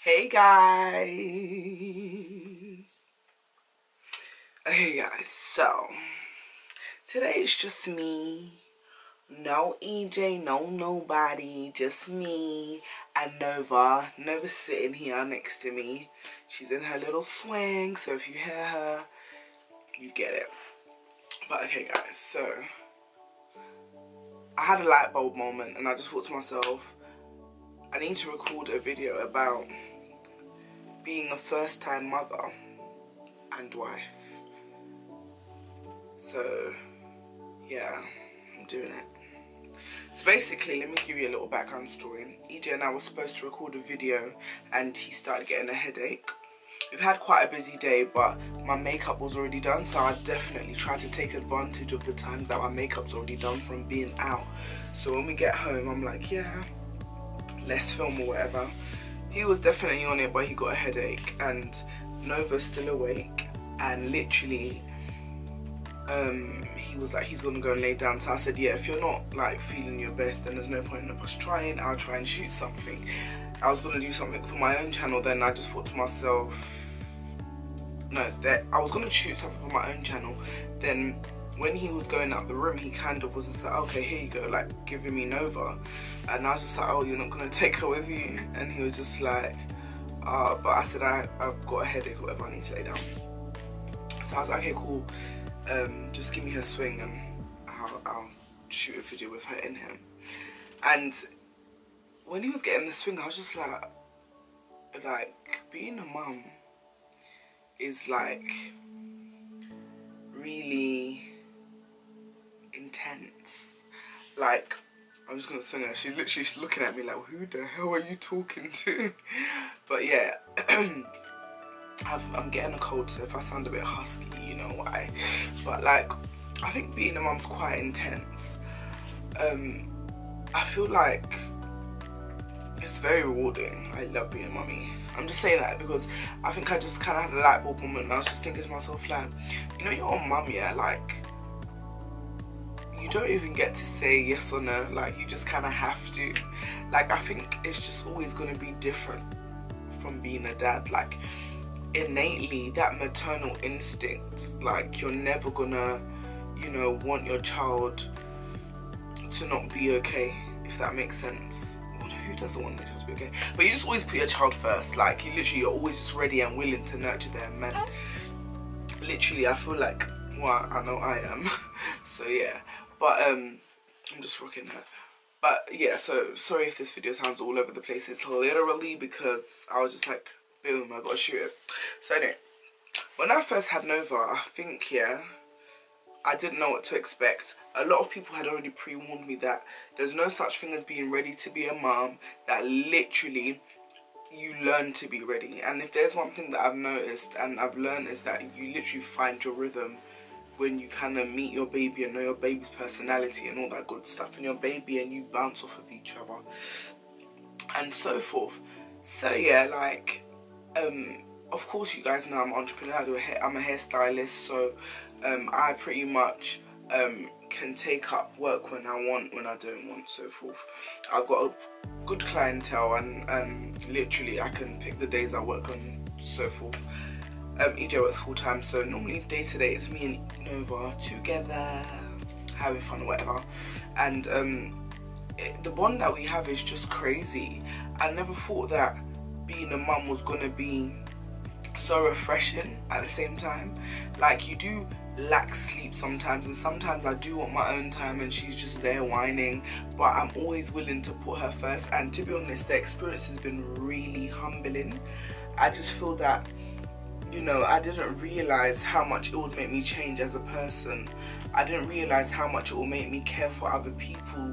Hey guys. Okay guys, so today it's just me. No EJ, no nobody, just me and Nova. Nova's sitting here next to me. She's in her little swing, so if you hear her, you get it. But okay guys, so I had a light bulb moment and I just thought to myself, I need to record a video about being a first-time mother and wife. So yeah, I'm doing it. So basically, let me give you a little background story. EJ and I were supposed to record a video and he started getting a headache. We've had quite a busy day, but my makeup was already done, so I definitely tried to take advantage of the times that my makeup's already done from being out. So when we get home, I'm like, yeah, let's film or whatever. He was definitely on it, but he got a headache, and Nova's still awake, and literally he was like, he's gonna go and lay down. So I said, yeah, if you're not like feeling your best, then there's no point in us trying. I'll try and shoot something. I was gonna do something for my own channel, then I just thought to myself, no, that I was gonna shoot something for my own channel. Then when he was going out the room, he kind of was just like, okay, here you go, like giving me Nova. And I was just like, oh, you're not gonna take her with you? And he was just like, but I said, I've got a headache or whatever, I need to lay down. So I was like, okay, cool, just give me her swing and I'll shoot a video with her in him. And when he was getting the swing, I was just like being a mum is like really intense. Like, I'm just gonna swing her. She's literally looking at me like, who the hell are you talking to? But yeah, I'm getting a cold, so if I sound a bit husky, you know why. But like, I think being a mum's quite intense. I feel like it's very rewarding. I love being a mummy. I'm just saying that because I think I just kind of had a light bulb moment and I was just thinking to myself, like, you know, you're a mum, yeah, like, you don't even get to say yes or no, like, you just kind of have to. Like, I think it's just always going to be different from being a dad. Like, innately, that maternal instinct, like, you're never gonna, you know, want your child to not be okay, if that makes sense. Who doesn't want their child to be okay? But you just always put your child first. Like, you literally, you're always just ready and willing to nurture them. And literally, I feel like, well, I know I am. So yeah, but I'm just rocking her. But yeah, so sorry if this video sounds all over the place. It's literally because I was just like, boom, I gotta shoot it. So anyway, when I first had Nova, I think, yeah, I didn't know what to expect. A lot of people had already pre-warned me that there's no such thing as being ready to be a mom, that literally you learn to be ready. And if there's one thing that I've noticed and I've learned, is that you literally find your rhythm when you kind of meet your baby and know your baby's personality and all that good stuff, and your baby, and you bounce off of each other and so forth. So yeah, like, of course you guys know I'm an entrepreneur. I'm a hairstylist, so I pretty much can take up work when I want, when I don't want, so forth. I've got a good clientele, and literally I can pick the days I work on, so forth. EJ works full time, so normally day to day it's me and Nova together having fun or whatever. And the bond that we have is just crazy. I never thought that being a mum was gonna be so refreshing at the same time. Like, you do lack sleep sometimes, and sometimes I do want my own time and she's just there whining, but I'm always willing to put her first. And to be honest, the experience has been really humbling. I just feel that, you know, I didn't realize how much it would make me change as a person. I didn't realize how much it will make me care for other people,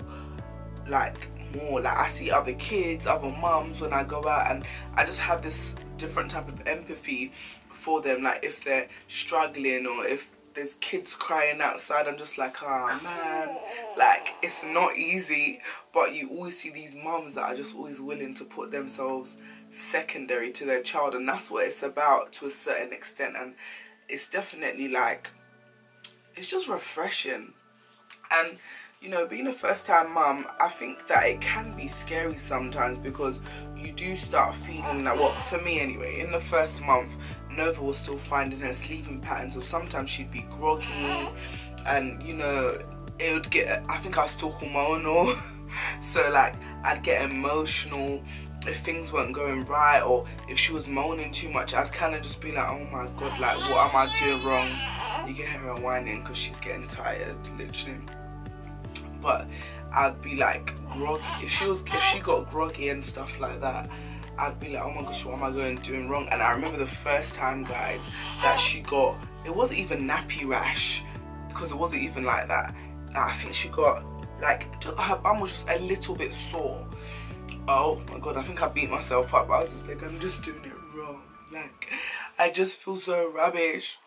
like, more. Like, I see other kids, other mums when I go out, and I just have this different type of empathy for them. Like, if they're struggling or if there's kids crying outside, I'm just like, oh man, like, it's not easy. But you always see these mums that are just always willing to put themselves secondary to their child, and that's what it's about to a certain extent. And it's definitely like, it's just refreshing. And you know, being a first time mum, I think that it can be scary sometimes, because you do start feeling like, well, for me anyway, in the first month, Nova was still finding her sleeping patterns, so sometimes she'd be groggy, and you know, it would get, I think I was still hormonal, so like I'd get emotional if things weren't going right, or if she was moaning too much. I'd kind of just be like, oh my god, like what am I doing wrong? You get her whining because she's getting tired, literally. But I'd be like groggy. If she got groggy and stuff like that, I'd be like, oh my gosh, what am I doing wrong? And I remember the first time, guys, that she got, it wasn't even nappy rash, because it wasn't even like that. I think she got like, her bum was just a little bit sore. Oh my god, I think I beat myself up. I was just like, I'm just doing it wrong. Like, I just feel so rubbish.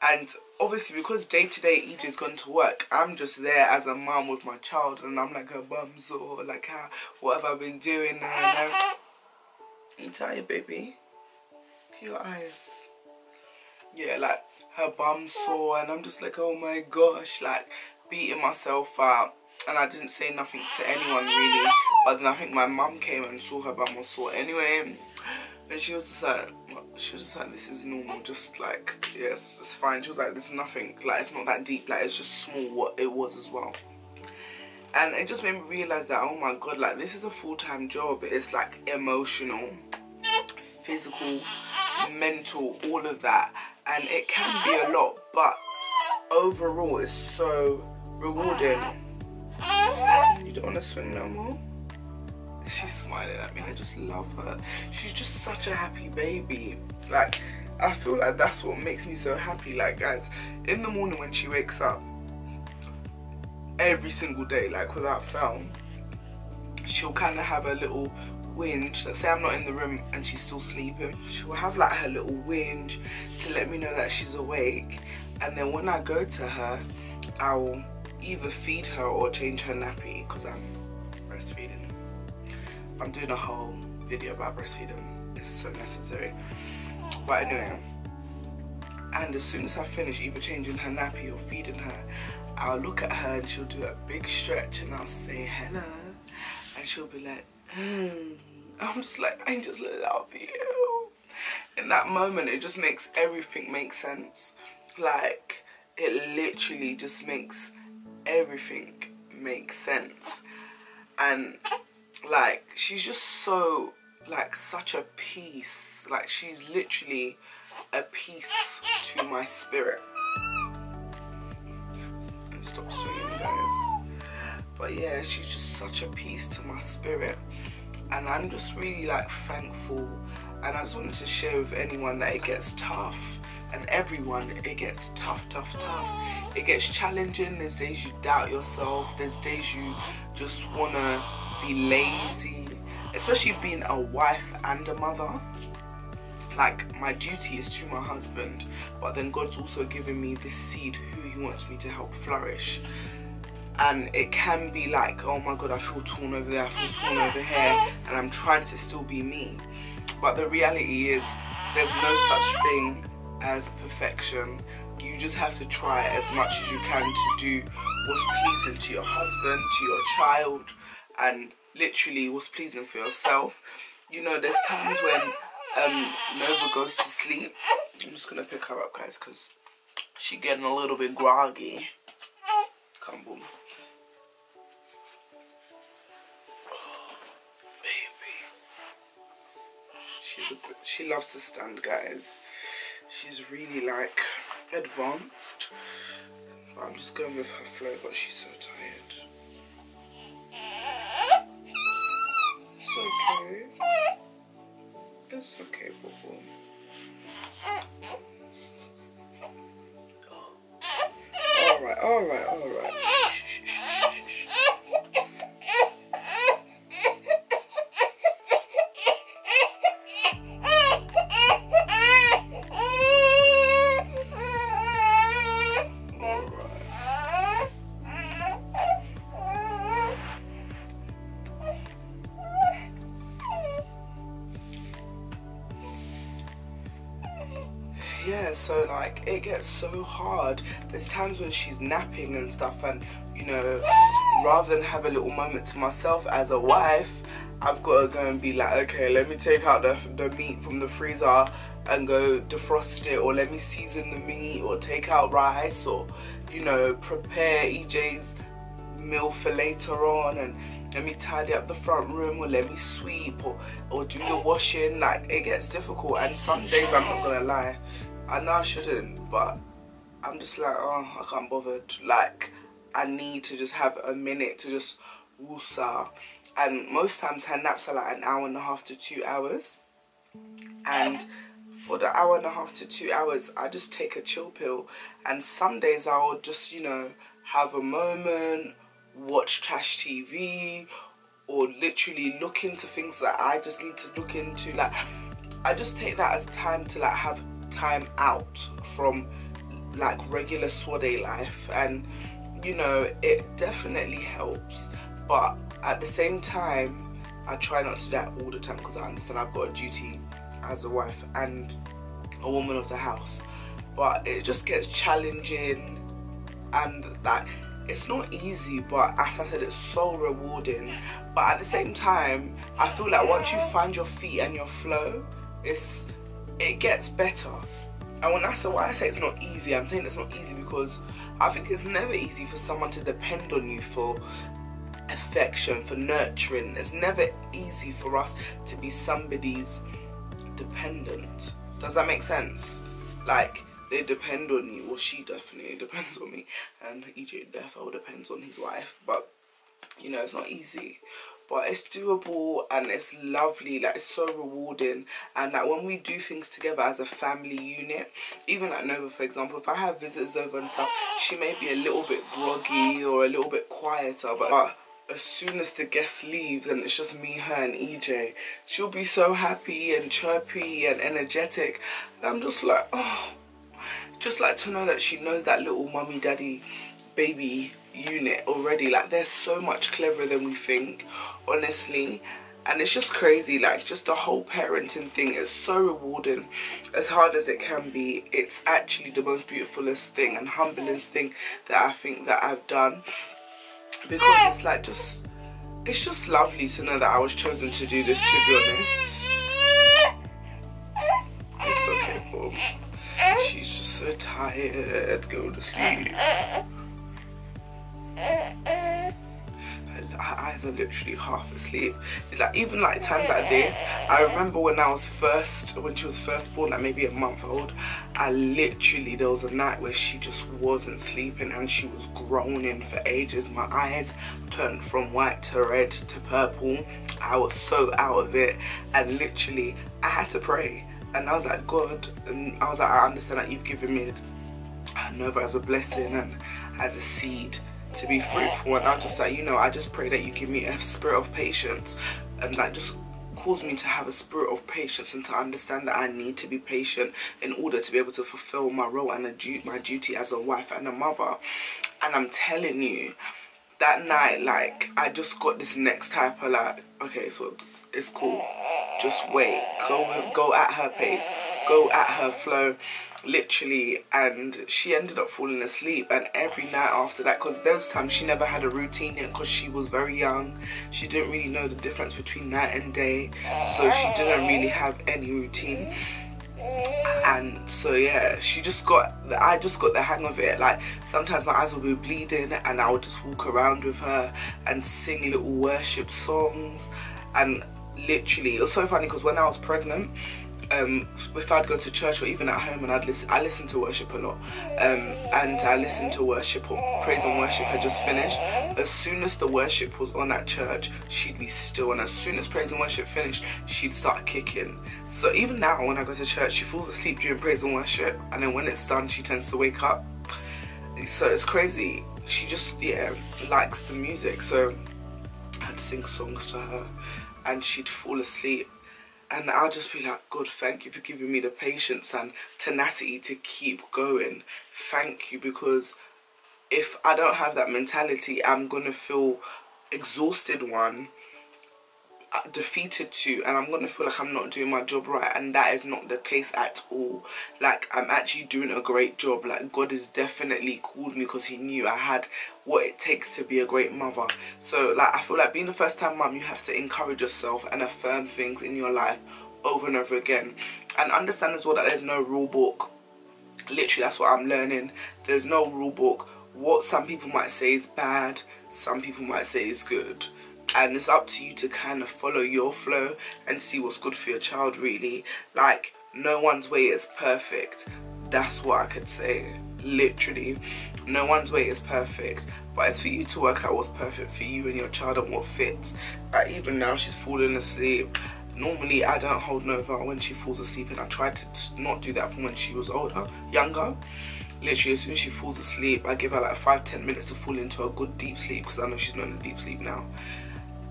And obviously, because day-to-day EJ's gone to work, I'm just there as a mum with my child, and I'm like, her bum's sore, like, what have I been doing? And you tired, baby? Look at your eyes. Yeah, like, her bum's sore, and I'm just like, oh my gosh, like, beating myself up. And I didn't say nothing to anyone really, but then I think my mum came and saw her bum was sore anyway, and she was just like, this is normal, just like, yes, it's fine. She was like, there's nothing, like, it's not that deep, like, it's just small, what it was as well. And it just made me realize that, oh my god, like, this is a full-time job. It's like emotional, physical, mental, all of that, and it can be a lot, but overall it's so rewarding. You don't want to swing no more? She's smiling at me. I just love her. She's just such a happy baby. Like, I feel like that's what makes me so happy. Like, guys, in the morning when she wakes up, every single day, like without fail, she'll kind of have a little whinge. Let's say I'm not in the room and she's still sleeping, she'll have like her little whinge to let me know that she's awake. And then when I go to her, I'll either feed her or change her nappy, because I'm breastfeeding. I'm doing a whole video about breastfeeding. It's so necessary. But anyway, and as soon as I finish either changing her nappy or feeding her, I'll look at her and she'll do a big stretch, and I'll say hello, and she'll be like, I'm just like, I just love you. In that moment, it just makes everything make sense. Like, it literally just makes everything make sense. And like, she's just so, like, such a peace. Like, she's literally a peace to my spirit. Stop swinging, guys. But yeah, she's just such a peace to my spirit, and I'm just really like thankful. And I just wanted to share with anyone that it gets tough, and everyone, it gets tough. It gets challenging. There's days you doubt yourself. There's days you just wanna be lazy, especially being a wife and a mother. Like, my duty is to my husband, but then God's also given me this seed who he wants me to help flourish. And it can be like, oh my god, I feel torn over there, I feel torn over here, and I'm trying to still be me. But the reality is, there's no such thing as perfection. You just have to try as much as you can to do what's pleasing to your husband, to your child, and literally what's pleasing for yourself. You know, there's times when Nova goes to sleep. I'm just gonna pick her up, guys, because she's getting a little bit groggy. Come on. Oh, baby. She loves to stand, guys. She's really like advanced. But I'm just going with her flow, but she's so tired. It's okay. It's okay, boo-boo. Oh. Alright. Yeah, so like, it gets so hard. There's times when she's napping and stuff, and you know, rather than have a little moment to myself as a wife, I've got to go and be like, okay, let me take out the meat from the freezer and go defrost it, or let me season the meat, or take out rice, or, you know, prepare EJ's meal for later on, and let me tidy up the front room, or let me sweep, or do the washing. Like, it gets difficult, and some days, I'm not gonna lie, I know I shouldn't, but I'm just like, oh, I can't bother. Like, I need to just have a minute to just woosah. And most times her naps are like 1.5 hours to 2 hours, and for the 1.5 hours to 2 hours, I just take a chill pill. And some days I'll just, you know, have a moment, watch trash TV, or literally look into things that I just need to look into. Like, I just take that as time to like have time out from like regular Swode life, and you know, it definitely helps. But at the same time, I try not to do that all the time, because I understand I've got a duty as a wife and a woman of the house. But it just gets challenging, and like, it's not easy, but as I said, it's so rewarding. But at the same time, I feel like once you find your feet and your flow, it gets better. And when I say, why I say it's not easy, I'm saying it's not easy because I think it's never easy for someone to depend on you for affection, for nurturing. It's never easy for us to be somebody's dependent. Does that make sense? Like, they depend on you. Well, she definitely depends on me, and EJ defo depends on his wife. But you know, it's not easy, but it's doable, and it's lovely. Like, it's so rewarding. And like, when we do things together as a family unit, even like Nova, for example, if I have visitors over and stuff, she may be a little bit groggy or a little bit quieter, but as soon as the guest leaves and it's just me, her and EJ, she'll be so happy and chirpy and energetic. And I'm just like, oh, just like to know that she knows that little mummy daddy baby unit already. Like, they're so much cleverer than we think, honestly. And it's just crazy. Like, just the whole parenting thing is so rewarding. As hard as it can be, it's actually the most beautifulest thing and humblest thing that I think that I've done, because it's like, it's just lovely to know that I was chosen to do this, to be honest. It's okay, Bob. She's just so tired. Go to sleep. Her eyes are literally half asleep. It's like, even like times like this, I remember when she was first born, like maybe a month old, there was a night where she just wasn't sleeping and she was groaning for ages. My eyes turned from white to red to purple. I was so out of it, and literally I had to pray. And I was like, God, and I was like, I understand that you've given me Nova as a blessing and as a seed to be fruitful. And I was just like, you know, I just pray that you give me a spirit of patience, and like, just cause me to have a spirit of patience, and to understand that I need to be patient in order to be able to fulfill my role and my duty as a wife and a mother. And I'm telling you, that night, like, I just got this next type of like, okay, so it's cool, just wait, go at her pace, go at her flow, literally. And she ended up falling asleep. And every night after that, because those times she never had a routine yet, because she was very young, she didn't really know the difference between night and day, so she didn't really have any routine. And so yeah, I just got the hang of it. Like, sometimes my eyes will be bleeding and I would just walk around with her and sing little worship songs. And literally, it was so funny because when I was pregnant, if I'd go to church or even at home, and I listen to worship a lot, and I listened to worship, or praise and worship had just finished. As soon as the worship was on at church, she'd be still, and as soon as praise and worship finished, she'd start kicking. So even now, when I go to church, she falls asleep during praise and worship, and then when it's done, she tends to wake up. So it's crazy. She just, yeah, likes the music. So I'd sing songs to her and she'd fall asleep. And I'll just be like, God, thank you for giving me the patience and tenacity to keep going. Thank you, because if I don't have that mentality, I'm going to feel exhausted, one, defeated too, and I'm gonna feel like I'm not doing my job right, and that is not the case at all. Like, I'm actually doing a great job. Like, God has definitely called me because he knew I had what it takes to be a great mother. So like, I feel like being a first time mum, you have to encourage yourself and affirm things in your life over and over again, and understand as well that there's no rule book. Literally, that's what I'm learning. There's no rule book. What some people might say is bad, some people might say is good, and it's up to you to kind of follow your flow and see what's good for your child, really. Like, no one's way is perfect. That's what I could say. Literally, no one's way is perfect, but it's for you to work out what's perfect for you and your child and what fits. Like, even now she's falling asleep. Normally I don't hold Nova when she falls asleep, and I tried to not do that from when she was younger. Literally, as soon as she falls asleep, I give her like 5-10 minutes to fall into a good deep sleep, because I know she's not in a deep sleep now.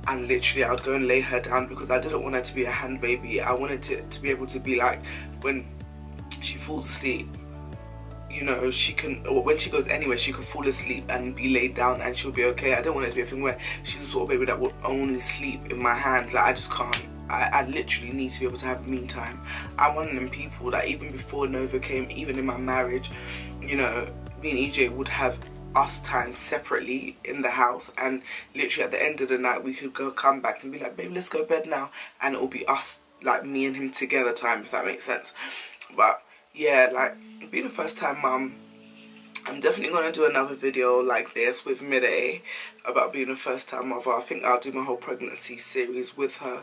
And literally, I would go and lay her down, because I didn't want her to be a hand baby. I wanted it to be able to be like, when she falls asleep, you know, she can, or when she goes anywhere, she can fall asleep and be laid down and she'll be okay. I don't want it to be a thing where she's the sort of baby that will only sleep in my hand. Like, I just can't. I literally need to be able to have me time. I'm one of them people that even before Nova came, even in my marriage, you know, me and EJ would have us time separately in the house, and literally at the end of the night we could come back and be like, babe, let's go to bed now, and it'll be us, like me and him together time, if that makes sense. But yeah, like, being a first time mum, I'm definitely going to do another video like this with Midday about being a first time mother. I think I'll do my whole pregnancy series with her.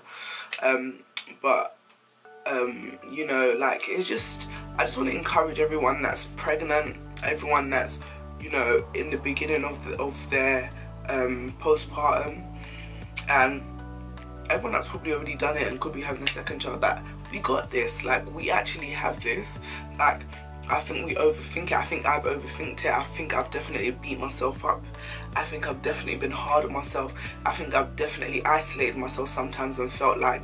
You know, like, it's just, I just want to encourage everyone that's pregnant, everyone that's, you know, in the beginning of their postpartum, and everyone that's probably already done it and could be having a second child, that we got this. Like, we actually have this. Like, I think we overthink it. I think I've overthinked it. I think I've definitely beat myself up. I think I've definitely been hard on myself. I think I've definitely isolated myself sometimes and felt like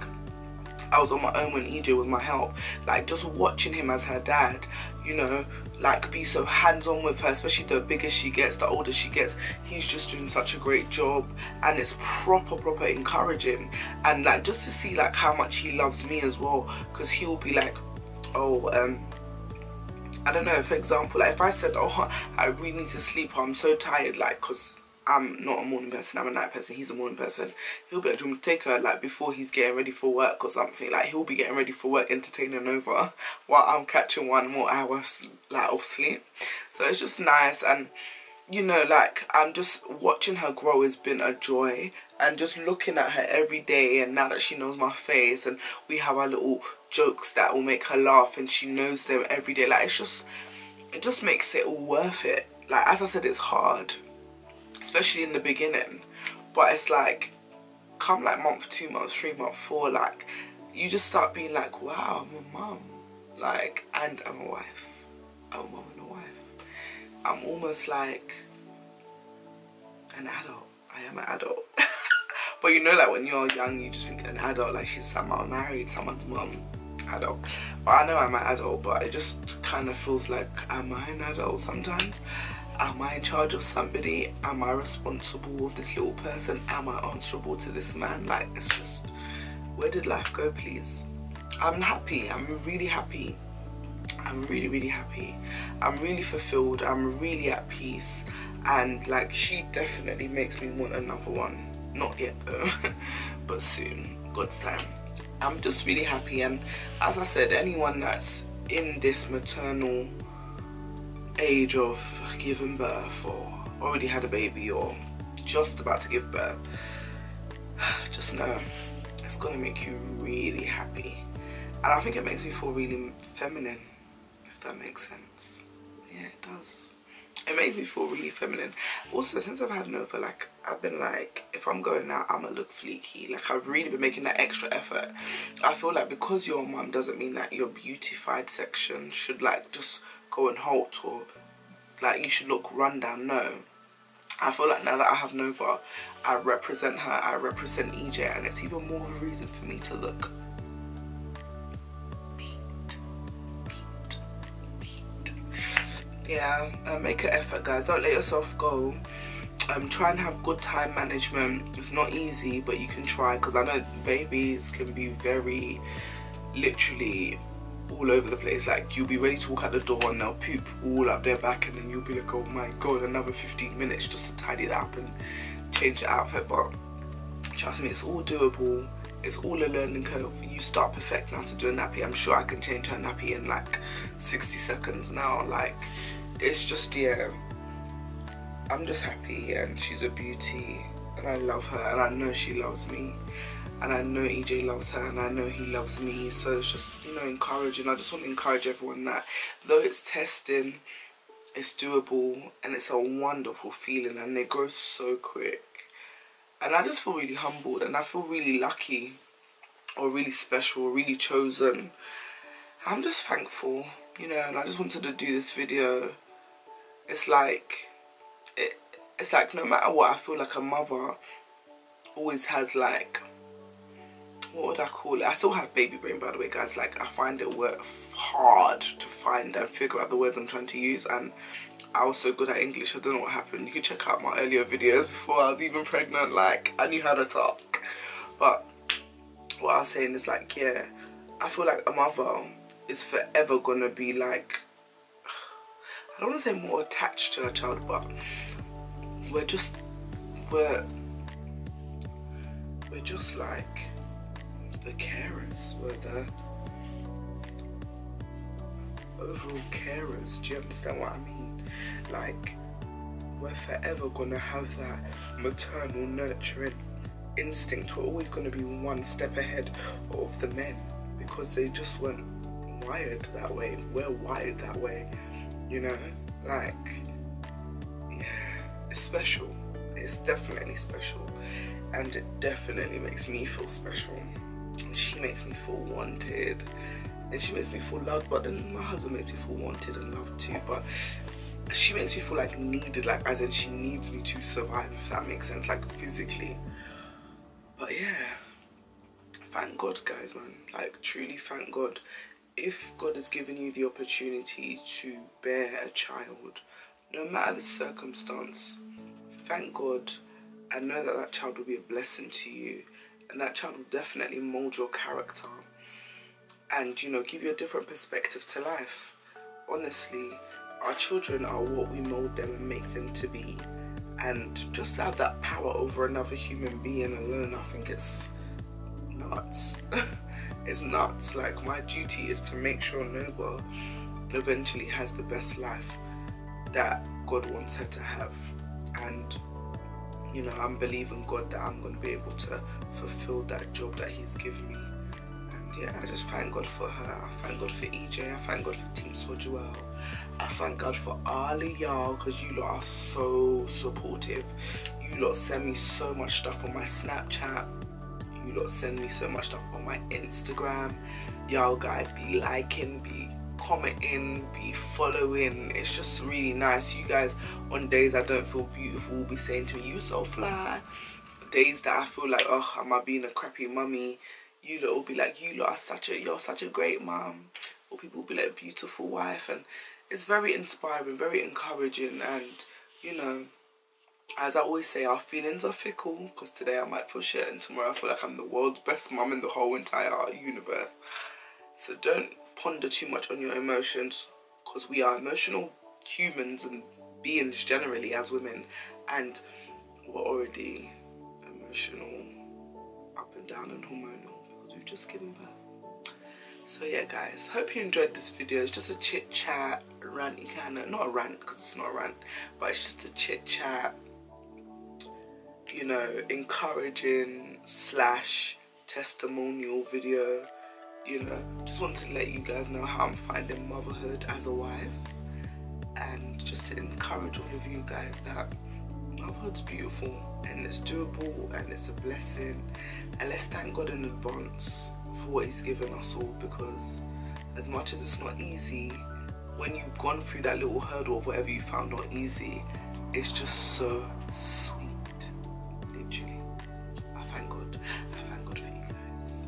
I was on my own when EJ was my help. Like, just watching him as her dad, you know, like, be so hands-on with her, especially the bigger she gets, the older she gets. He's just doing such a great job, and it's proper encouraging. And like, just to see like how much he loves me as well, because he'll be like, oh, I don't know, for example, like if I said, oh, I really need to sleep, or I'm so tired, like, because I'm not a morning person, I'm a night person, he's a morning person, he'll be like, do you want to take her, like, before he's getting ready for work or something. Like, he'll be getting ready for work, entertaining Nova, while I'm catching 1 more hour, like, of sleep. So it's just nice, and, you know, like, I'm just watching her grow has been a joy, and just looking at her every day, and now that she knows my face, and we have our little jokes that will make her laugh, and she knows them every day, like, it just makes it all worth it. Like, as I said, it's hard, especially in the beginning, but it's like, come like month 2, month 3, month 4, like, you just start being like, wow, I'm a mum, like, and I'm a wife. I'm a mum and a wife. I'm almost like an adult. I am an adult. But you know, like, when you're young, you just think an adult, like, she's somehow married, someone's mum, adult. But I know I'm an adult, but it just kind of feels like, am I an adult sometimes? Am I in charge of somebody? Am I responsible of this little person? Am I answerable to this man? Like, it's just, where did life go, please? I'm happy. I'm really happy. I'm really happy. I'm really fulfilled. I'm really at peace. And like, she definitely makes me want another one. Not yet though, but soon, God's time. I'm just really happy, and as I said, anyone that's in this maternal age of giving birth, or already had a baby, or just about to give birth, just know it's gonna make you really happy. And I think it makes me feel really feminine, if that makes sense. Yeah, it does. It makes me feel really feminine. Also, since I've had Nova, like, I've been like, if I'm going out, I'm gonna look fleeky. Like, I've really been making that extra effort. I feel like because you're a mum doesn't mean that your beautified section should, like, just go and halt, or like you should look run down. No. I feel like now that I have Nova, I represent her, I represent EJ, and it's even more of a reason for me to look yeah, make an effort, guys. Don't let yourself go. Try and have good time management. It's not easy, but you can try, because I know babies can be very literally all over the place. Like, you'll be ready to walk out the door and they'll poop all up their back, and then you'll be like, oh my god, another 15 minutes just to tidy that up and change the outfit. But trust me, it's all doable. It's all a learning curve. You start perfecting how to do a nappy. I'm sure I can change her nappy in like 60 seconds now. Like, it's just, yeah, I'm just happy, and she's a beauty, and I love her, and I know she loves me, and I know EJ loves her, and I know he loves me. So it's just, you know, encouraging. I just want to encourage everyone that though it's testing, it's doable, and it's a wonderful feeling, and they grow so quick. And I just feel really humbled, and I feel really lucky, or really special, or really chosen. I'm just thankful, you know. And I just wanted to do this video. It's like no matter what, I feel like a mother always has, like, what would I call it? I still have baby brain, by the way, guys. Like, I find it hard to find and figure out the words I'm trying to use, and I was so good at English, I don't know what happened. You can check out my earlier videos before I was even pregnant. Like, I knew how to talk. But what I was saying is, like, yeah, I feel like a mother is forever gonna be, like, I don't want to say more attached to her child, but we're just like the carers. We're the overall carers. Do you understand what I mean? Like, we're forever gonna have that maternal nurturing instinct. We're always gonna be one step ahead of the men, because they just weren't wired that way. We're wired that way, you know. Like, yeah, it's special. It's definitely special, and it definitely makes me feel special. She makes me feel wanted, and she makes me feel loved. But then my husband makes me feel wanted and loved too, but she makes me feel like needed, like as in she needs me to survive, if that makes sense, like physically. But yeah, thank God, guys, man. Like, truly thank God. If God has given you the opportunity to bear a child, no matter the circumstance, thank God, and know that that child will be a blessing to you, and that child will definitely mold your character, and, you know, give you a different perspective to life. Honestly, our children are what we mold them and make them to be, and just to have that power over another human being alone, I think it's nuts. It's nuts. Like, my duty is to make sure Nova eventually has the best life that God wants her to have, and, you know, I'm believing God that I'm going to be able to fulfill that job that He's given me. And yeah, I just thank God for her. I thank God for EJ. I thank God for Team Swodzdiamonte. I thank God for all of y'all, because you lot are so supportive. You lot send me so much stuff on my Snapchat. You lot send me so much stuff on my Instagram. Y'all guys be liking, be commenting, be following. It's just really nice. You guys, on days I don't feel beautiful, will be saying to me, you so fly. Days that I feel like, oh, am I being a crappy mummy? You lot will be like, you're such a great mom. Or people will be like, beautiful wife. And it's very inspiring, very encouraging. And, you know, as I always say, our feelings are fickle, because today I might feel shit and tomorrow I feel like I'm the world's best mum in the whole entire universe. So don't ponder too much on your emotions, because we are emotional humans and beings generally as women, and we're already emotional, up and down, and hormonal, because we've just given birth. So yeah, guys, hope you enjoyed this video. It's just a chit chat, ranty kind of, not a rant because it's not a rant, but it's just a chit chat, you know, encouraging / testimonial video. You know, just want to let you guys know how I'm finding motherhood as a wife, and just to encourage all of you guys that motherhood's beautiful and it's doable and it's a blessing, and let's thank God in advance for what He's given us all, because as much as it's not easy, when you've gone through that little hurdle of whatever you found not easy, it's just so sweet. Literally, I thank God. I thank God for you guys.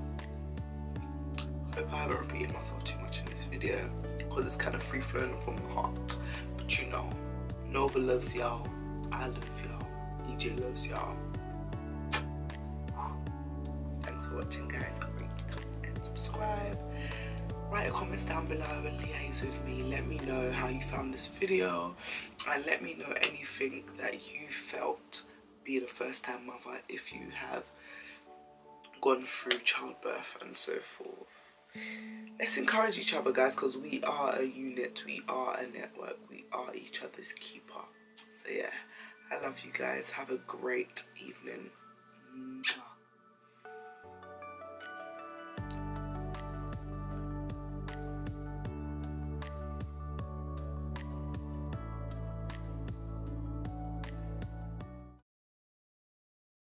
Hope I haven't repeated myself too much in this video, because it's kind of free flowing from the heart. But you know, Nova loves y'all. I love y'all. EJ loves y'all. Thanks for watching, guys. Rate, comment, and subscribe. Write your comments down below and liaise with me. Let me know how you found this video, and let me know anything that you felt being a first-time mother, if you have gone through childbirth and so forth. Let's encourage each other, guys, because we are a unit, we are a network, we are each other's keeper. So yeah, I love you guys. Have a great evening.